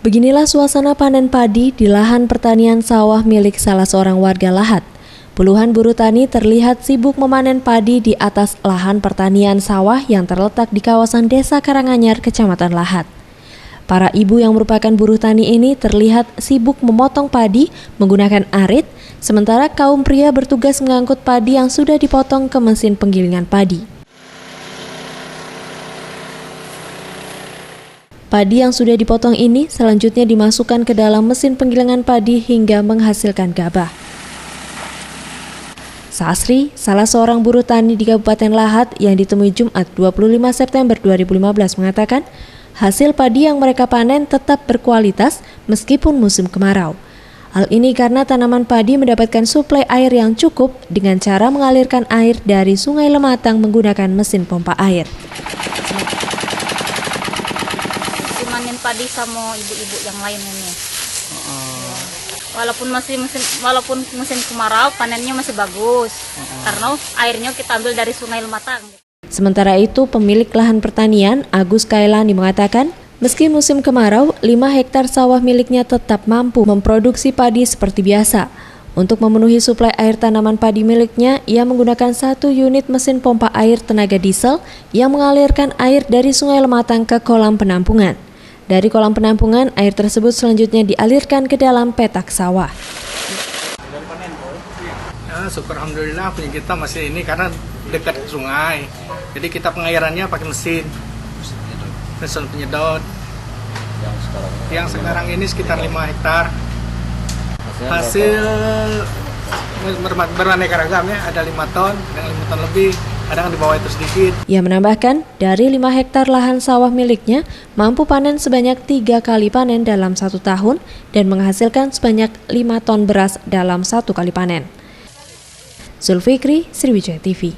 Beginilah suasana panen padi di lahan pertanian sawah milik salah seorang warga Lahat. Puluhan buruh tani terlihat sibuk memanen padi di atas lahan pertanian sawah yang terletak di kawasan Desa Karanganyar, Kecamatan Lahat. Para ibu yang merupakan buruh tani ini terlihat sibuk memotong padi menggunakan arit, sementara kaum pria bertugas mengangkut padi yang sudah dipotong ke mesin penggilingan padi. Padi yang sudah dipotong ini selanjutnya dimasukkan ke dalam mesin penggilingan padi hingga menghasilkan gabah. Sasri, salah seorang buruh tani di Kabupaten Lahat yang ditemui Jumat 25 September 2015 mengatakan, hasil padi yang mereka panen tetap berkualitas meskipun musim kemarau. Hal ini karena tanaman padi mendapatkan suplai air yang cukup dengan cara mengalirkan air dari Sungai Lematang menggunakan mesin pompa air. Manin padi sama ibu-ibu yang lain ini. Walaupun musim kemarau panennya masih bagus. Karena airnya kita ambil dari Sungai Lematang. Sementara itu, pemilik lahan pertanian Agus Kailani mengatakan, meski musim kemarau, 5 hektar sawah miliknya tetap mampu memproduksi padi seperti biasa. Untuk memenuhi suplai air tanaman padi miliknya, ia menggunakan 1 unit mesin pompa air tenaga diesel yang mengalirkan air dari Sungai Lematang ke kolam penampungan. Dari kolam penampungan, air tersebut selanjutnya dialirkan ke dalam petak sawah. Ya, syukur alhamdulillah punya kita masih ini karena dekat sungai. Jadi kita pengairannya pakai mesin penyedot. Yang sekarang ini sekitar 5 hektar. Hasil beraneka ragam ya, ada 5 ton, dengan 5 ton lebih. Kadang di bawah itu sedikit. Ia menambahkan, dari 5 hektar lahan sawah miliknya mampu panen sebanyak 3 kali panen dalam 1 tahun dan menghasilkan sebanyak 5 ton beras dalam 1 kali panen. Zulfikri, Sriwijaya TV.